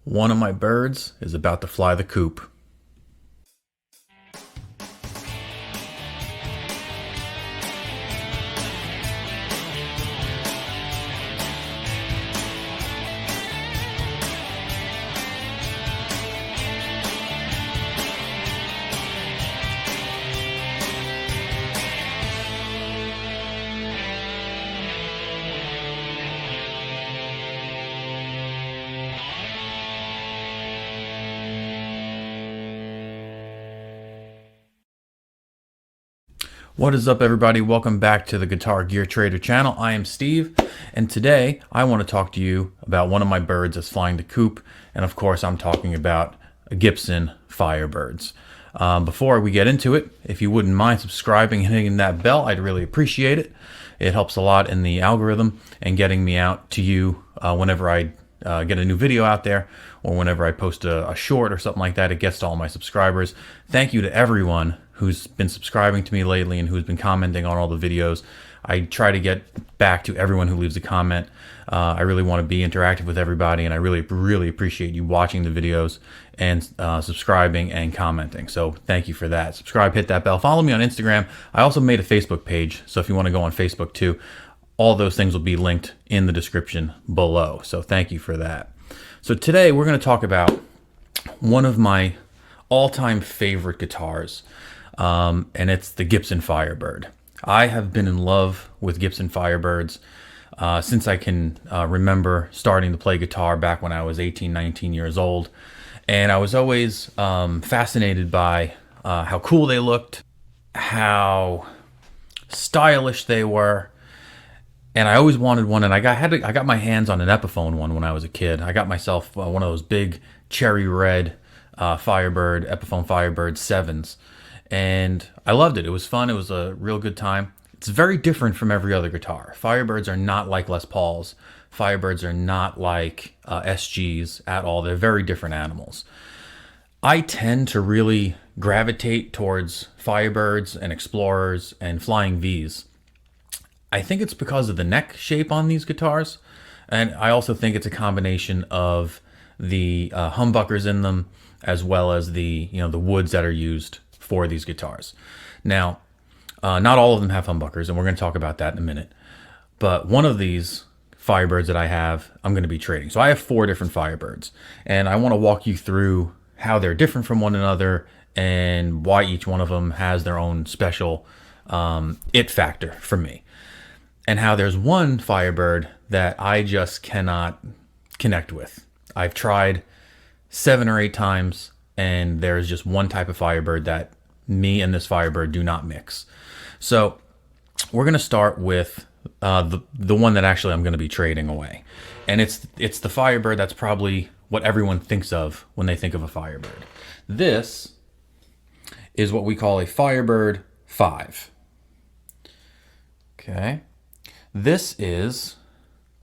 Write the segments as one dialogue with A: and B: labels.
A: One of my birds is about to fly the coop. What is up, everybody? Welcome back to the Guitar Gear Trader channel. I am Steve, and today I want to talk to you about one of my birds that's flying the coop, and of course I'm talking about a Gibson Firebirds. Before we get into it, if you wouldn't mind subscribing and hitting that bell, I'd really appreciate it. It helps a lot in the algorithm and getting me out to you whenever I get a new video out there, or whenever I post a short or something like that. It gets to all my subscribers. Thank you to everyone who's been subscribing to me lately and who's been commenting on all the videos. I try to get back to everyone who leaves a comment. I really want to be interactive with everybody, and I really appreciate you watching the videos and subscribing and commenting. So thank you for that. Subscribe, hit that bell, follow me on Instagram. I also made a Facebook page, so if you want to go on Facebook too, all those things will be linked in the description below. So thank you for that. So today we're going to talk about one of my all-time favorite guitars, and it's the Gibson Firebird. I have been in love with Gibson Firebirds since I can remember starting to play guitar back when I was 18, 19 years old. And I was always fascinated by how cool they looked, how stylish they were. And I always wanted one, and I got my hands on an Epiphone one when I was a kid. I got myself one of those big cherry red Epiphone Firebird 7s. And I loved it. It was fun. It was a real good time. It's very different from every other guitar. Firebirds are not like Les Pauls. Firebirds are not like SGs at all. They're very different animals. I tend to really gravitate towards Firebirds and Explorers and Flying Vs. I think it's because of the neck shape on these guitars. And I also think it's a combination of the humbuckers in them, as well as the woods that are used for these guitars. Now, not all of them have humbuckers, and we're going to talk about that in a minute. But one of these Firebirds that I have, I'm going to be trading. So I have 4 different Firebirds, and I want to walk you through how they're different from one another and why each one of them has their own special it factor for me. And how there's one Firebird that I just cannot connect with. I've tried 7 or 8 times, and there's just one type of Firebird that me and this Firebird do not mix. So we're going to start with the one that actually I'm going to be trading away. And it's the Firebird that's probably what everyone thinks of when they think of a Firebird. This is what we call a Firebird 5. Okay. This is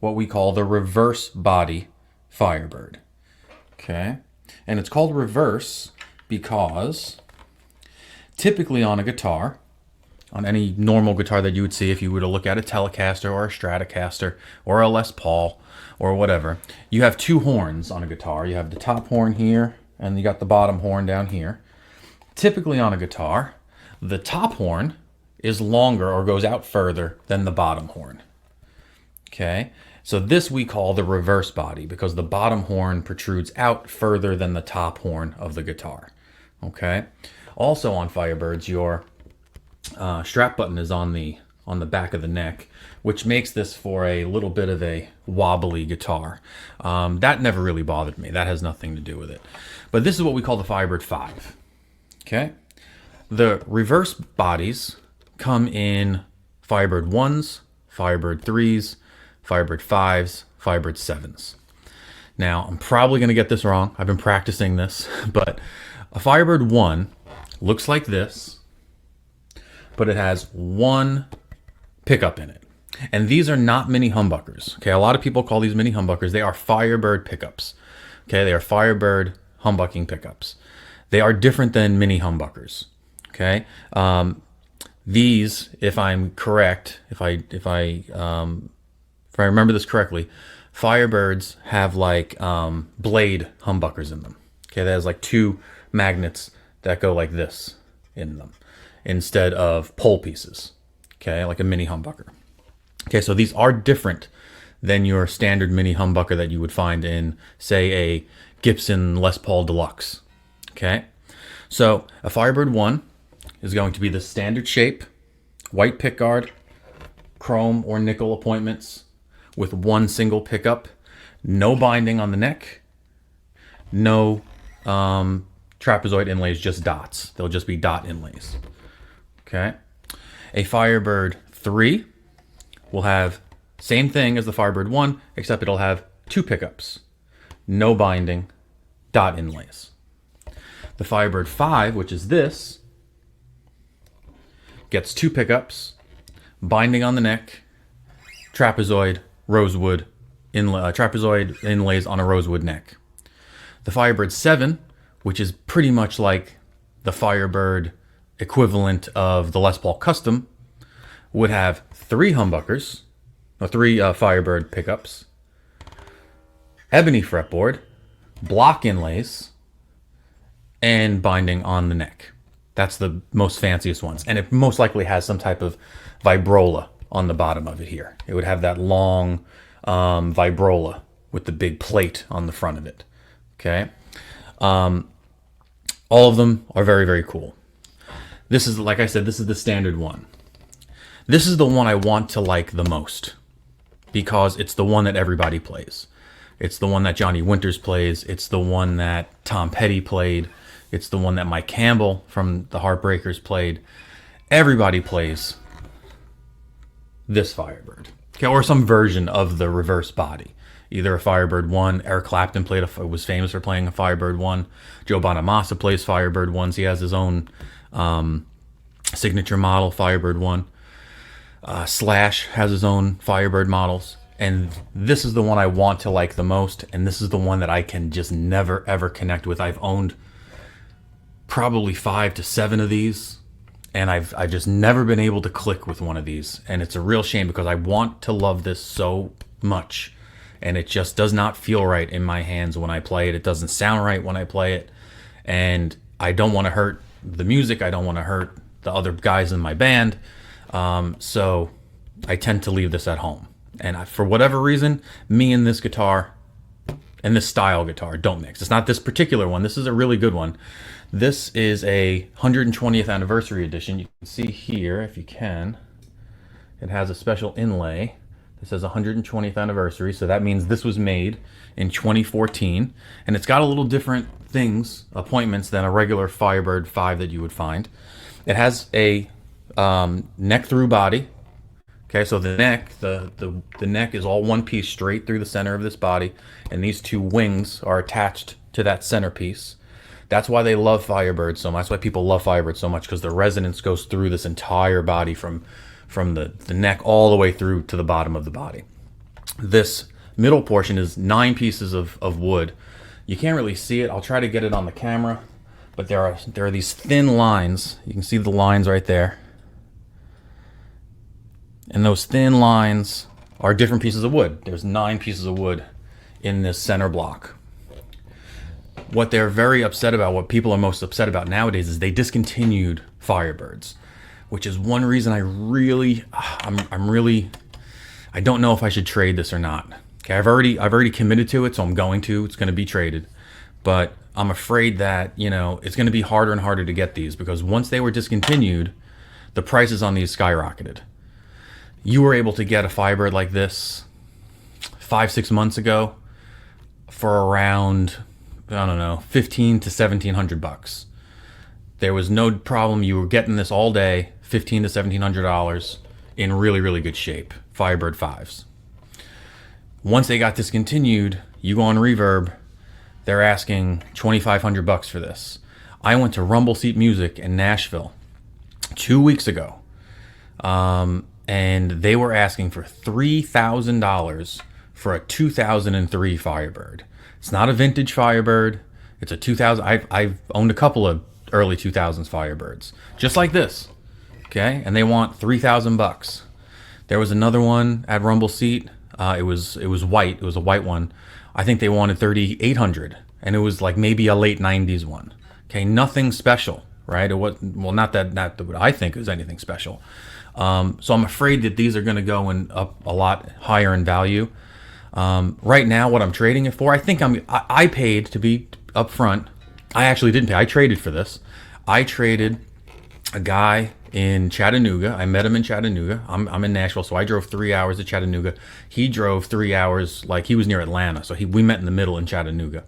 A: what we call the reverse body Firebird. Okay. And it's called reverse because typically on a guitar, on any normal guitar that you would see if you were to look at a Telecaster or a Stratocaster or a Les Paul or whatever, you have 2 horns on a guitar. You have the top horn here, and you got the bottom horn down here. Typically on a guitar, the top horn is longer or goes out further than the bottom horn. Okay, so this we call the reverse body because the bottom horn protrudes out further than the top horn of the guitar. Okay, also on Firebirds, your strap button is on the back of the neck, which makes this for a little bit of a wobbly guitar. That never really bothered me. That has nothing to do with it. But this is what we call the Firebird 5. Okay, the reverse bodies come in Firebird 1s, Firebird 3s, Firebird 5s, Firebird 7s. Now, I'm probably going to get this wrong. I've been practicing this, but a Firebird 1 looks like this, but it has 1 pickup in it. And these are not mini humbuckers. Okay, a lot of people call these mini humbuckers. They are Firebird pickups. Okay, they are Firebird humbucking pickups. They are different than mini humbuckers. Okay, these, if I'm correct, if I remember this correctly, Firebirds have like blade humbuckers in them. Okay, that has like two magnets that go like this in them instead of pole pieces. Okay, like a mini humbucker. Okay, so these are different than your standard mini humbucker that you would find in, say, a Gibson Les Paul Deluxe. Okay, so a Firebird 1 is going to be the standard shape, white pickguard, chrome or nickel appointments with one single pickup, no binding on the neck, no trapezoid inlays, just dots. They'll just be dot inlays. Okay, a Firebird 3 will have same thing as the Firebird 1, except it'll have two pickups, no binding, dot inlays. The Firebird 5, which is this, gets two pickups, binding on the neck, trapezoid, rosewood, trapezoid inlays on a rosewood neck. The Firebird 7, which is pretty much like the Firebird equivalent of the Les Paul Custom, would have three humbuckers, or three Firebird pickups, ebony fretboard, block inlays, and binding on the neck. That's the most fanciest ones. And it most likely has some type of vibrola on the bottom of it here. It would have that long vibrola with the big plate on the front of it. Okay. All of them are very, very cool. This is, like I said, this is the standard one. This is the one I want to like the most because it's the one that everybody plays. It's the one that Johnny Winters plays. It's the one that Tom Petty played. It's the one that Mike Campbell from the Heartbreakers played. Everybody plays this Firebird. Okay, or some version of the reverse body. Either a Firebird 1. Eric Clapton was famous for playing a Firebird 1. Joe Bonamassa plays Firebird 1s. He has his own signature model, Firebird 1. Slash has his own Firebird models. And this is the one I want to like the most. And this is the one that I can just never, ever connect with. I've owned probably 5 to 7 of these. And I've just never been able to click with one of these. And it's a real shame because I want to love this so much. And it just does not feel right in my hands when I play it. It doesn't sound right when I play it. And I don't want to hurt the music. I don't want to hurt the other guys in my band. So I tend to leave this at home. And for whatever reason, me and this guitar and this style guitar don't mix. It's not this particular one. This is a really good one. This is a 120th anniversary edition. You can see here, if you can, it has a special inlay that says 120th anniversary. So that means this was made in 2014. And it's got a little different appointments than a regular Firebird 5 that you would find. It has a neck through body. Okay, so the neck, the neck is all one piece straight through the center of this body, and these two wings are attached to that centerpiece. That's why they love Firebird so much. That's why people love Firebird so much, because the resonance goes through this entire body from the neck all the way through to the bottom of the body. This middle portion is 9 pieces of wood. You can't really see it. I'll try to get it on the camera, but there are these thin lines. You can see the lines right there. And those thin lines are different pieces of wood. There's 9 pieces of wood in this center block. What they're very upset about, what people are most upset about nowadays, is they discontinued Firebirds, which is one reason I don't know if I should trade this or not. Okay, I've already committed to it, so I'm going to. It's going to be traded. But I'm afraid that, it's going to be harder and harder to get these, because once they were discontinued, the prices on these skyrocketed. You were able to get a Firebird like this 5-6 months ago for around, I don't know, $1,500 to $1,700. There was no problem. You were getting this all day, $1,500 to $1,700 in really, really good shape. Firebird 5s. Once they got discontinued, you go on Reverb, they're asking $2,500 for this. I went to Rumble Seat Music in Nashville 2 weeks ago. And they were asking for $3,000 for a 2003 Firebird. It's not a vintage Firebird. It's a 2000. I've owned a couple of early 2000s Firebirds, just like this. Okay, and they want $3,000. There was another one at Rumble Seat. It was white. It was a white one. I think they wanted 3,800, and it was like maybe a late 90s one. Okay, nothing special, right? It was, well, not that what I think is anything special. So I'm afraid that these are going to go up a lot higher in value. Right now, what I'm trading it for, I paid, to be upfront. I actually didn't pay. I traded for this. I traded a guy in Chattanooga. I met him in Chattanooga. I'm in Nashville, so I drove 3 hours to Chattanooga. He drove 3 hours, like he was near Atlanta, so we met in the middle in Chattanooga.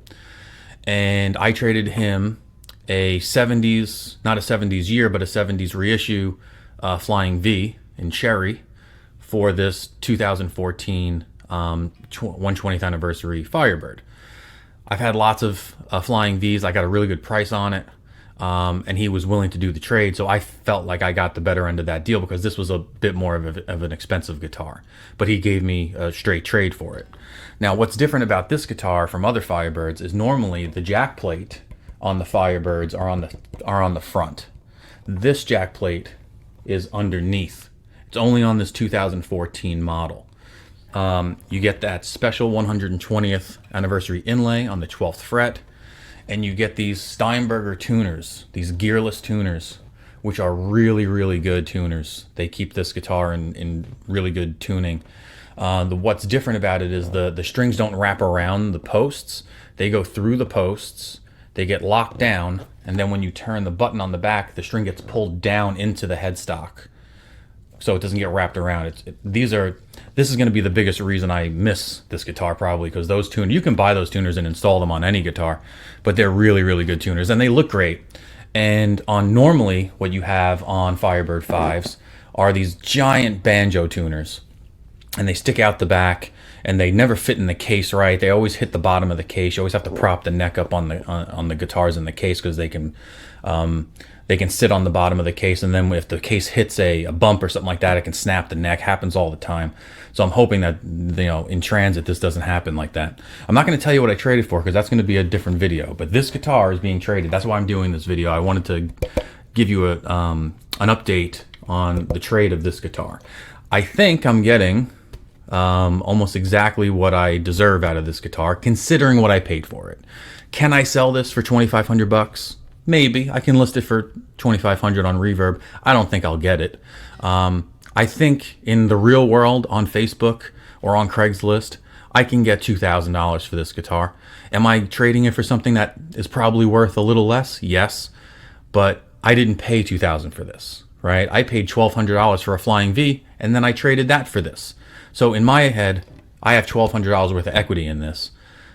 A: And I traded him a 70s, not a 70s year, but a 70s reissue Flying V in cherry for this 2014 120th anniversary Firebird. I've had lots of Flying Vs. I got a really good price on it. And he was willing to do the trade, so I felt like I got the better end of that deal because this was a bit more of an expensive guitar. But he gave me a straight trade for it. Now, what's different about this guitar from other Firebirds is normally the jack plate on the Firebirds are on the front. This jack plate is underneath. It's only on this 2014 model. You get that special 120th anniversary inlay on the 12th fret. And you get these Steinberger tuners, these gearless tuners, which are really, really good tuners. They keep this guitar in really good tuning. What's different about it is the strings don't wrap around the posts. They go through the posts, they get locked down, and then when you turn the button on the back, the string gets pulled down into the headstock, so it doesn't get wrapped around. This is going to be the biggest reason I miss this guitar, probably, because those tuners, you can buy those tuners and install them on any guitar, but they're really, really good tuners, and they look great. And on normally what you have on Firebird 5s are these giant banjo tuners, and they stick out the back, and they never fit in the case right. They always hit the bottom of the case. You always have to prop the neck up on the guitars in the case because they can sit on the bottom of the case, and then if the case hits a bump or something like that, it can snap the neck. Happens all the time. So I'm hoping that, in transit, this doesn't happen like that. I'm not going to tell you what I traded for because that's going to be a different video. But this guitar is being traded. That's why I'm doing this video. I wanted to give you an update on the trade of this guitar. I think I'm getting almost exactly what I deserve out of this guitar, considering what I paid for it. Can I sell this for $2,500? Maybe. I can list it for $2,500 on Reverb. I don't think I'll get it. I think in the real world, on Facebook or on Craigslist, I can get $2,000 for this guitar. Am I trading it for something that is probably worth a little less? Yes, but I didn't pay $2,000 for this, right? I paid $1,200 for a Flying V, and then I traded that for this. So in my head, I have $1,200 worth of equity in this.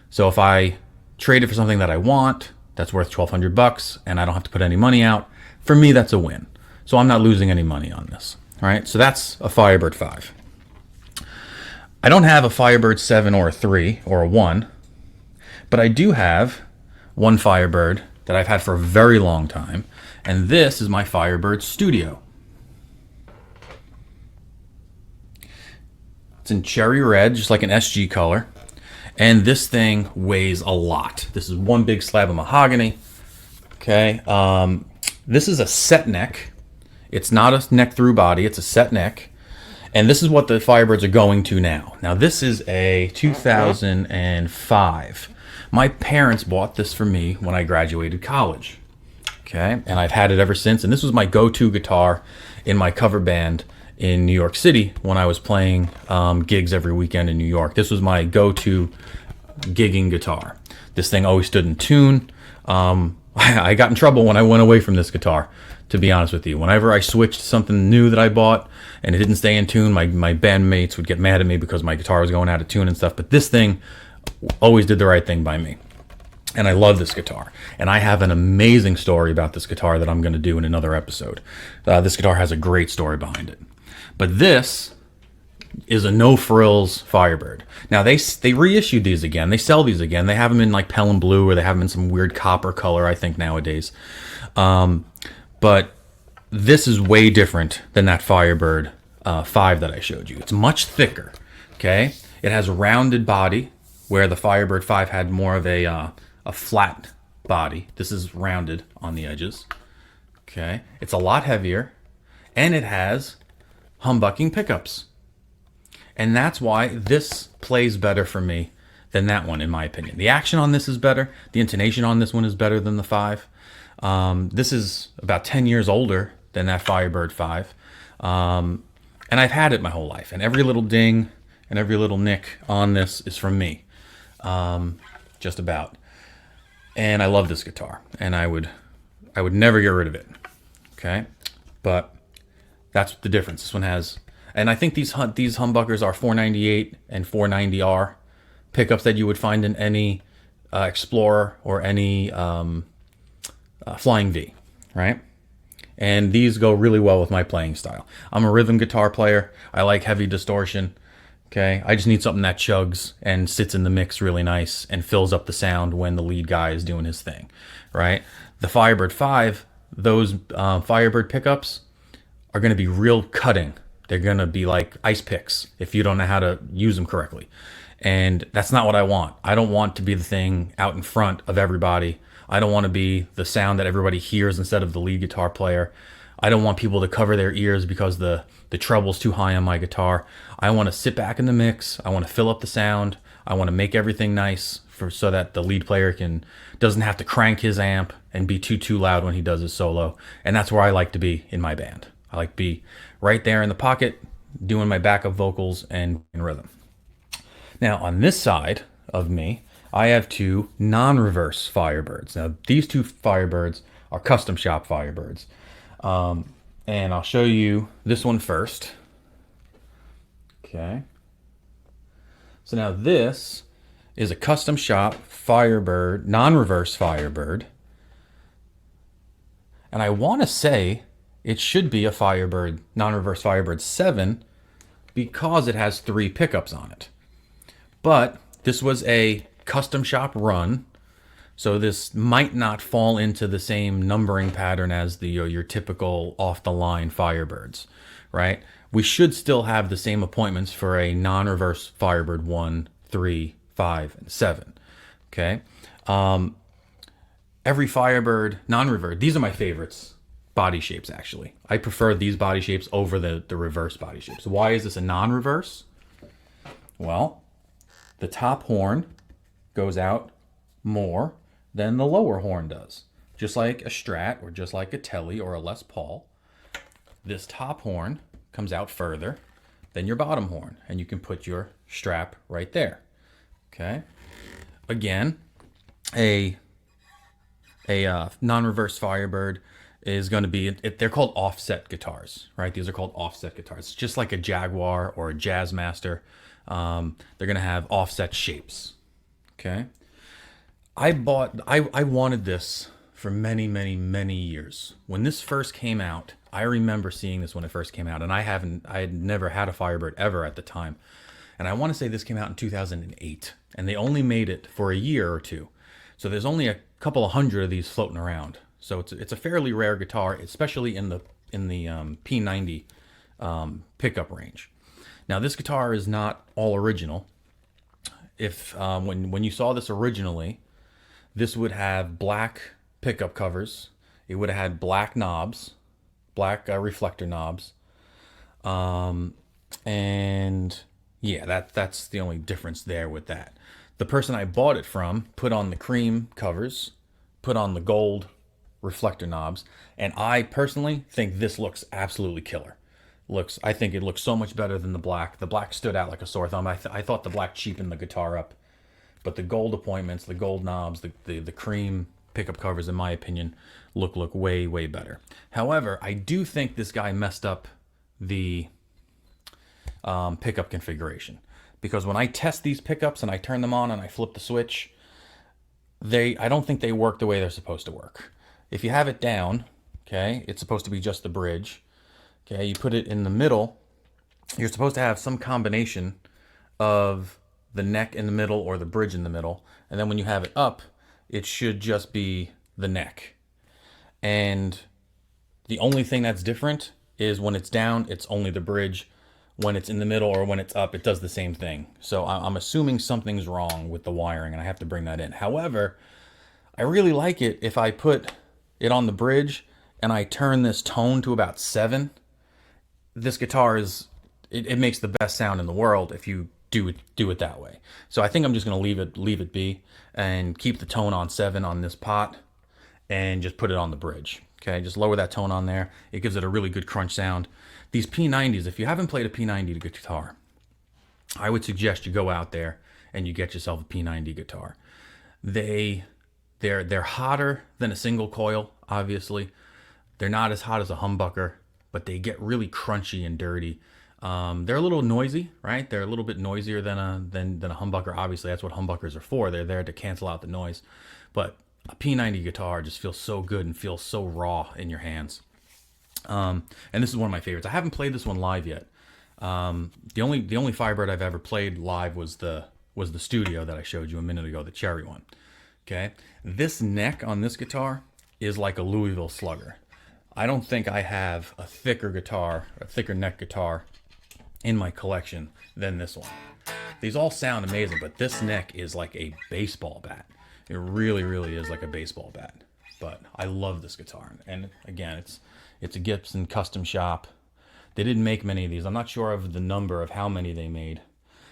A: So if I trade it for something that I want, that's worth $1,200, and I don't have to put any money out, for me, that's a win. So I'm not losing any money on this, right? So that's a Firebird 5. I don't have a Firebird 7 or a 3 or a 1, but I do have one Firebird that I've had for a very long time, and this is my Firebird Studio. It's in cherry red, just like an SG color. And this thing weighs a lot. This is one big slab of mahogany. Okay. This is a set neck. It's not a neck through body. It's a set neck. And this is what the Firebirds are going to now. Now, this is a 2005. My parents bought this for me when I graduated college. Okay. And I've had it ever since. And this was my go-to guitar in my cover band in New York City when I was playing gigs every weekend in New York. This was my go-to gigging guitar. This thing always stood in tune. I got in trouble when I went away from this guitar, to be honest with you. Whenever I switched to something new that I bought and it didn't stay in tune, my bandmates would get mad at me because my guitar was going out of tune and stuff. But this thing always did the right thing by me. And I love this guitar. And I have an amazing story about this guitar that I'm going to do in another episode. This guitar has a great story behind it. But this is a no-frills Firebird. Now, they reissued these again. They sell these again. They have them in like Pelham Blue, or they have them in some weird copper color, I think, nowadays. But this is way different than that Firebird 5 that I showed you. It's much thicker, okay? It has a rounded body, where the Firebird 5 had more of a flat body. This is rounded on the edges, okay? It's a lot heavier, and it has humbucking pickups. And that's why this plays better for me than that one, in my opinion. The action on this is better. The intonation on this one is better than the 5. This is about 10 years older than that Firebird 5. And I've had it my whole life. And every little ding and every little nick on this is from me. Just about. And I love this guitar. And I would never get rid of it. Okay? But that's the difference. This one has... And I think these humbuckers are 498 and 490R pickups that you would find in any Explorer or any Flying V, right? And these go really well with my playing style. I'm a rhythm guitar player. I like heavy distortion. Okay, I just need something that chugs and sits in the mix really nice and fills up the sound when the lead guy is doing his thing, right? The Firebird 5, those Firebird pickups are going to be real cutting. They're going to be like ice picks if you don't know how to use them correctly. And that's not what I want. I don't want to be the thing out in front of everybody. I don't want to be the sound that everybody hears instead of the lead guitar player. I don't want people to cover their ears because the treble's too high on my guitar. I want to sit back in the mix. I want to fill up the sound. I want to make everything nice so that the lead player doesn't have to crank his amp and be too loud when he does his solo. And that's where I like to be in my band. I like to be right there in the pocket doing my backup vocals and rhythm. Now on this side of me, I have 2 non-reverse Firebirds. Now these 2 Firebirds are custom shop Firebirds. And I'll show you this one first. Okay. So now this is a custom shop Firebird, non-reverse Firebird. And I want to say it should be a Firebird, non-reverse Firebird 7 because it has 3 pickups on it. But this was a custom shop run, so this might not fall into the same numbering pattern as your typical off-the-line Firebirds, right? We should still have the same appointments for a non-reverse Firebird 1, 3, 5, and 7, okay? Every Firebird, non-reverse, these are my favorites body shapes, actually. I prefer these body shapes over the reverse body shapes. Why is this a non-reverse? Well, the top horn goes out more than the lower horn does. Just like a Strat or just like a Tele or a Les Paul, this top horn comes out further than your bottom horn, and you can put your strap right there. Okay. Again, a non-reverse Firebird is going to be, they're called offset guitars, right? These are called offset guitars. Just like a Jaguar or a Jazzmaster, they're going to have offset shapes. Okay. I wanted this for many years. When this first came out, I remember seeing this when it first came out, and I had never had a Firebird ever at the time. And I want to say this came out in 2008, and they only made it for a year or two. So there's only a couple of hundred of these floating around. So it's a fairly rare guitar, especially in the P90 pickup range. Now this guitar is not all original. If when you saw this originally, this would have black pickup covers. It would have had black knobs, black reflector knobs, and yeah, that's the only difference there with that. The person I bought it from put on the cream covers, put on the gold reflector knobs, and I personally think this looks absolutely killer. I think it looks so much better than the black. The black stood out like a sore thumb. I thought the black cheapened the guitar up, but the gold appointments, the gold knobs, the cream pickup covers, in my opinion, look way better. However, I do think this guy messed up the pickup configuration, because when I test these pickups and I turn them on and I flip the switch, I don't think they work the way they're supposed to work. If you have it down, okay, it's supposed to be just the bridge. Okay, you put it in the middle, you're supposed to have some combination of the neck in the middle or the bridge in the middle, and then when you have it up, it should just be the neck. And the only thing that's different is when it's down, it's only the bridge. When it's in the middle or when it's up, it does the same thing. So I'm assuming something's wrong with the wiring, and I have to bring that in. However, I really like it if I put it on the bridge and I turn this tone to about 7. This guitar is it makes the best sound in the world if you do it that way. So I think I'm just gonna leave it be and keep the tone on 7 on this pot and just put it on the bridge. Okay, just lower that tone on there. It gives it a really good crunch sound. These P90s, if you haven't played a P90 guitar, I would suggest you go out there and you get yourself a P90 guitar. They're hotter than a single coil, obviously. They're not as hot as a humbucker, but they get really crunchy and dirty. They're a little noisy, right? They're a little bit noisier than a humbucker. Obviously, that's what humbuckers are for. They're there to cancel out the noise. But a P90 guitar just feels so good and feels so raw in your hands. And this is one of my favorites. I haven't played this one live yet. The only Firebird I've ever played live was the studio that I showed you a minute ago, the cherry one. Okay, this neck on this guitar is like a Louisville Slugger. I don't think I have a thicker neck guitar in my collection than this one. These all sound amazing, but this neck is like a baseball bat. It really, really is like a baseball bat. But I love this guitar, and again, it's a Gibson custom shop. They didn't make many of these. I'm not sure of the number of how many they made,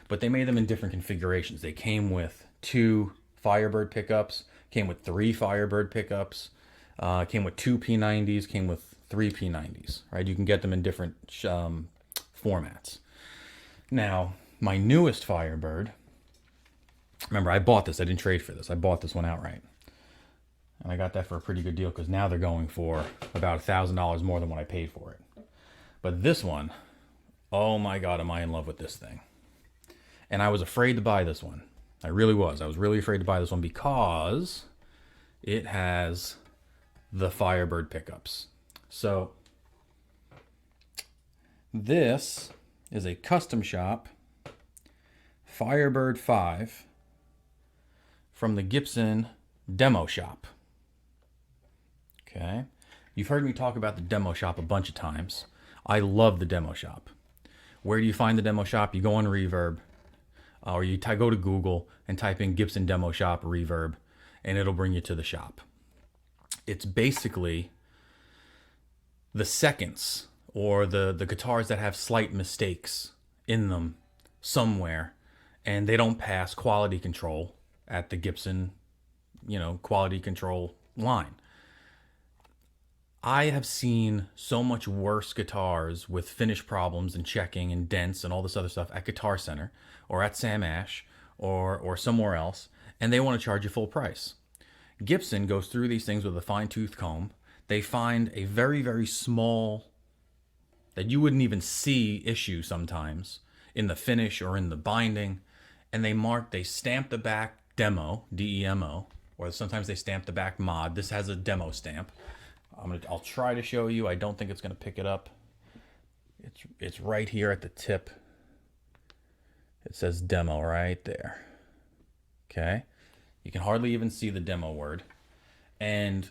A: but they made them in different configurations. They came with 2 Firebird pickups, came with 3 Firebird pickups, came with 2 P90s, came with 3 P90s, right? You can get them in different formats. Now, my newest Firebird, remember I bought this, I didn't trade for this. I bought this one outright. And I got that for a pretty good deal because now they're going for about $1,000 more than what I paid for it. But this one, oh my God, am I in love with this thing. And I was afraid to buy this one. I really was. I was really afraid to buy this one because it has the Firebird pickups. So this is a custom shop Firebird 5 from the Gibson demo shop. Okay. You've heard me talk about the demo shop a bunch of times. I love the demo shop. Where do you find the demo shop? You go on Reverb, or you go to Google and type in Gibson Demo Shop Reverb, and it'll bring you to the shop. It's basically the seconds or the guitars that have slight mistakes in them somewhere, and they don't pass quality control at the Gibson, quality control line. I have seen so much worse guitars with finish problems and checking and dents and all this other stuff at Guitar Center or at Sam Ash or somewhere else, and they want to charge you full price. Gibson goes through these things with a fine-tooth comb. They find a very, very small, that you wouldn't even see issue sometimes in the finish or in the binding, and they stamp the back demo, D-E-M-O, or sometimes they stamp the back mod. This has a demo stamp. I'll try to show you. I don't think it's going to pick it up. It's right here at the tip. It says demo right there. Okay. You can hardly even see the demo word. And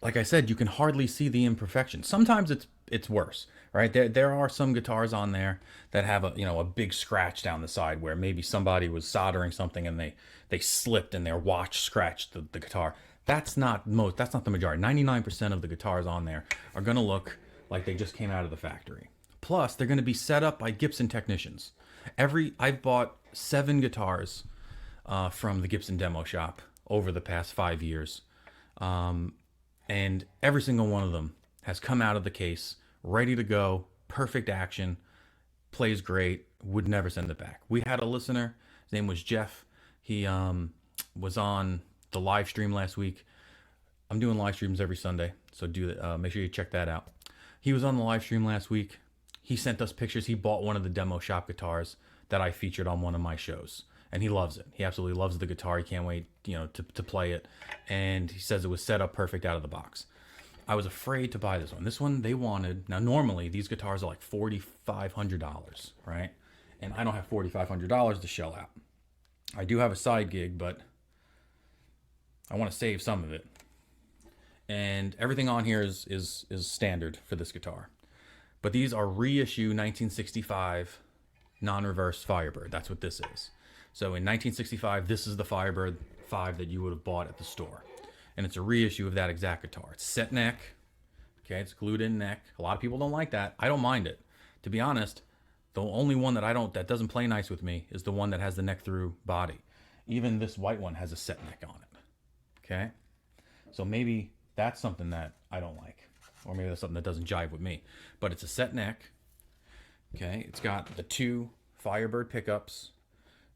A: like I said, you can hardly see the imperfections. Sometimes it's worse, right? There are some guitars on there that have a big scratch down the side where maybe somebody was soldering something and they slipped and their watch scratched the guitar. That's not the majority. 99% of the guitars on there are going to look like they just came out of the factory. Plus, they're going to be set up by Gibson technicians. I've bought 7 guitars from the Gibson demo shop over the past 5 years. And every single one of them has come out of the case, ready to go, perfect action, plays great, would never send it back. We had a listener, his name was Jeff. He was on the live stream last week. I'm doing live streams every Sunday, so make sure you check that out. He was on the live stream last week. He sent us pictures. He bought one of the demo shop guitars that I featured on one of my shows, and he loves it. He absolutely loves the guitar. He can't wait, to play it, and he says it was set up perfect out of the box. I was afraid to buy this one. This one they wanted. Now, normally these guitars are like $4,500, right? And I don't have $4,500 to shell out. I do have a side gig, but I want to save some of it. And everything on here is standard for this guitar. But these are reissue 1965 non-reverse Firebird. That's what this is. So in 1965, this is the Firebird 5 that you would have bought at the store. And it's a reissue of that exact guitar. It's set neck. Okay, it's glued in neck. A lot of people don't like that. I don't mind it. to be honest, the only one that doesn't play nice with me is the one that has the neck through body. Even this white one has a set neck on it. Okay? So maybe that's something that I don't like. Or maybe that's something that doesn't jive with me. But it's a set neck. Okay? It's got the 2 Firebird pickups.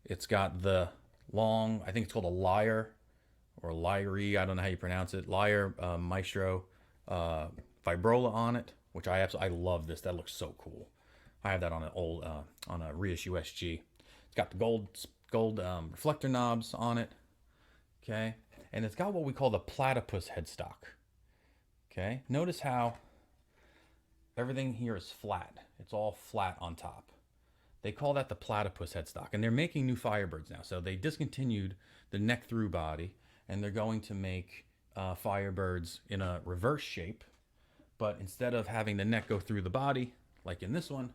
A: It's got the long, I think it's called a Lyre or Lyre, I don't know how you pronounce it. Lyre Maestro Vibrola on it, which I love this. That looks so cool. I have that on an old on a reissue SG. It's got the gold reflector knobs on it. Okay, and it's got what we call the platypus headstock. Okay, notice how everything here is flat. It's all flat on top. They call that the platypus headstock, and they're making new Firebirds now. So they discontinued the neck through body, and they're going to make Firebirds in a reverse shape. But instead of having the neck go through the body, like in this one,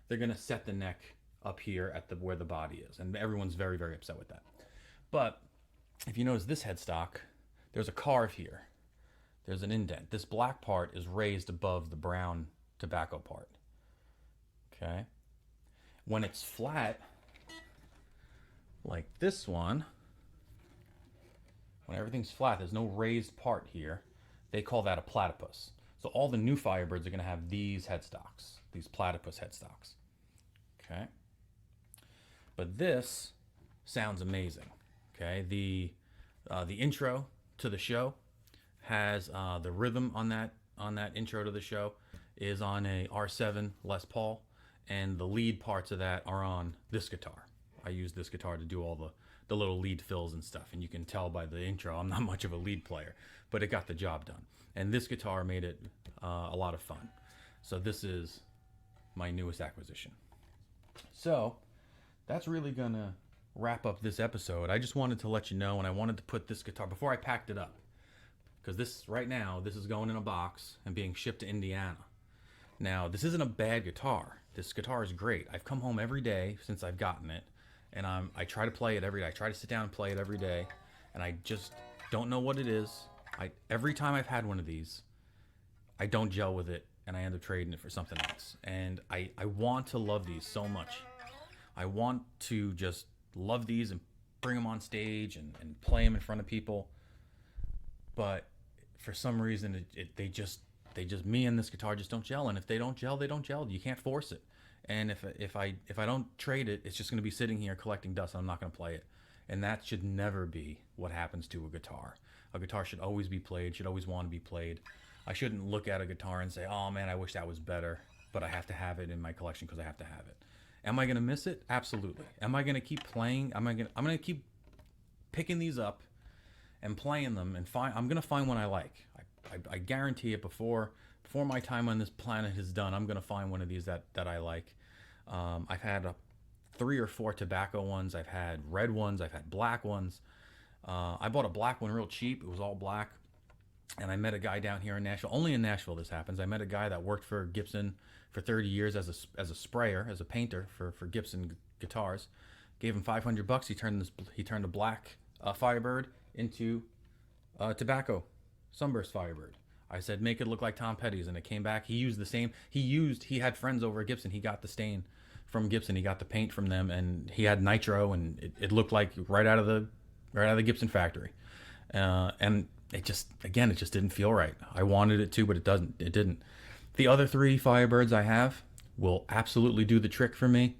A: they're going to set the neck up here at where the body is. And everyone's very, very upset with that. But if you notice this headstock, there's a carve here. There's an indent. This black part is raised above the brown tobacco part. Okay? When it's flat, like this one, when everything's flat, there's no raised part here, they call that a platypus. So all the new Firebirds are going to have these headstocks, these platypus headstocks. Okay? But this sounds amazing. Okay? The intro to the show has the rhythm on that intro to the show is on a R7 Les Paul, and the lead parts of that are on this guitar. I use this guitar to do all the little lead fills and stuff, and you can tell by the intro I'm not much of a lead player, but it got the job done. And this guitar made it a lot of fun. So this is my newest acquisition. So that's really gonna wrap up this episode. I just wanted to let you know, and I wanted to put this guitar before I packed it up, because this right now this is going in a box and being shipped to Indiana. Now, this isn't a bad guitar. This guitar is great. I've come home every day since I've gotten it, and I try to play it every day. I try to sit down and play it every day, and I just don't know what it is. Every time I've had one of these, I don't gel with it, and I end up trading it for something else. And I want to love these so much. I want to just love these and bring them on stage and play them in front of people. But for some reason, they just me and this guitar just don't gel. And if they don't gel, they don't gel. You can't force it. And if I don't trade it, it's just going to be sitting here collecting dust, and I'm not going to play it. And that should never be what happens to a guitar. A guitar should always be played, should always want to be played. I shouldn't look at a guitar and say, oh man, I wish that was better, but I have to have it in my collection because I have to have it. Am I going to miss it? Absolutely. Am I going to keep playing? I'm going to keep picking these up and playing them, and I'm going to find one I like. I guarantee it. Before my time on this planet is done, I'm going to find one of these that I like. I've had 3 or 4 tobacco ones. I've had red ones. I've had black ones. I bought a black one real cheap. It was all black. And I met a guy down here in Nashville. Only in Nashville this happens. I met a guy that worked for Gibson for 30 years as a sprayer, as a painter for Gibson guitars. Gave him $500. He turned a black Firebird into tobacco Sunburst Firebird. I said, make it look like Tom Petty's, and it came back. He used the same. He had friends over at Gibson. He got the stain from Gibson. He got the paint from them, and he had nitro, and it looked like right out of the Gibson factory. And it just didn't feel right. I wanted it to, but it didn't. The other 3 Firebirds I have will absolutely do the trick for me.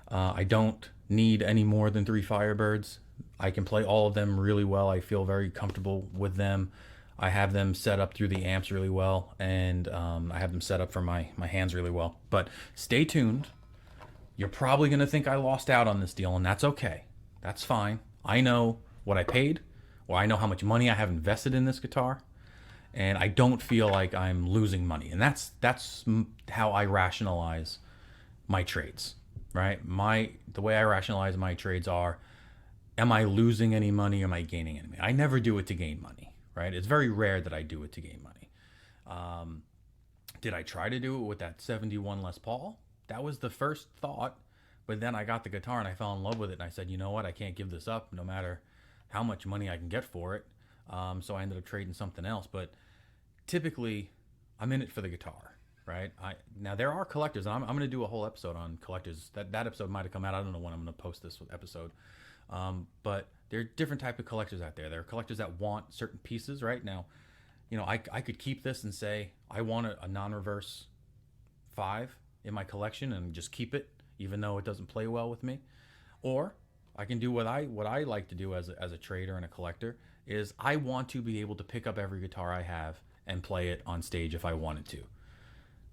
A: I don't need any more than 3 Firebirds. I can play all of them really well. I feel very comfortable with them. I have them set up through the amps really well, and I have them set up for my hands really well. But stay tuned. You're probably going to think I lost out on this deal, and that's okay. That's fine. I know what I paid, or I know how much money I have invested in this guitar, and I don't feel like I'm losing money. And that's how I rationalize my trades, right? The way I rationalize my trades are, am I losing any money? Or am I gaining any money? I never do it to gain money, right? It's very rare that I do it to gain money. Did I try to do it with that 71 Les Paul? That was the first thought, but then I got the guitar and I fell in love with it, and I said, you know what? I can't give this up no matter how much money I can get for it. So I ended up trading something else. But typically, I'm in it for the guitar. right? Now there are collectors, and I'm going to do a whole episode on collectors. That episode might have come out. I don't know when I'm going to post this episode. But there are different type of collectors out there. There are collectors that want certain pieces, right? Now, I could keep this and say I want a non-reverse 5 in my collection and just keep it, even though it doesn't play well with me. Or I can do what I like to do as a trader and a collector is I want to be able to pick up every guitar I have and play it on stage if I wanted to.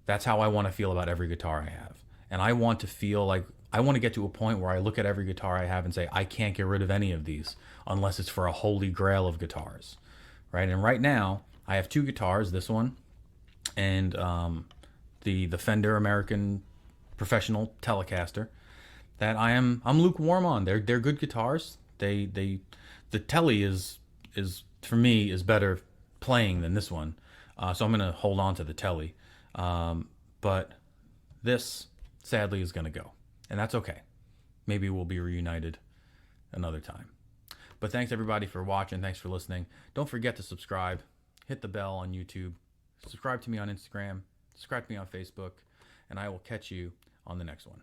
A: That's how I want to feel about every guitar I have. And I want to feel like I want to get to a point where I look at every guitar I have and say, I can't get rid of any of these unless it's for a holy grail of guitars, right? And right now I have 2 guitars, this one and the Fender American Professional Telecaster that I'm lukewarm on. They're good guitars. The Tele is for me is better playing than this one, so I'm gonna hold on to the Tele. But this sadly is gonna go, and that's okay. Maybe we'll be reunited another time. But thanks everybody for watching. Thanks for listening. Don't forget to subscribe. Hit the bell on YouTube. Subscribe to me on Instagram. Subscribe to me on Facebook, and I will catch you on the next one.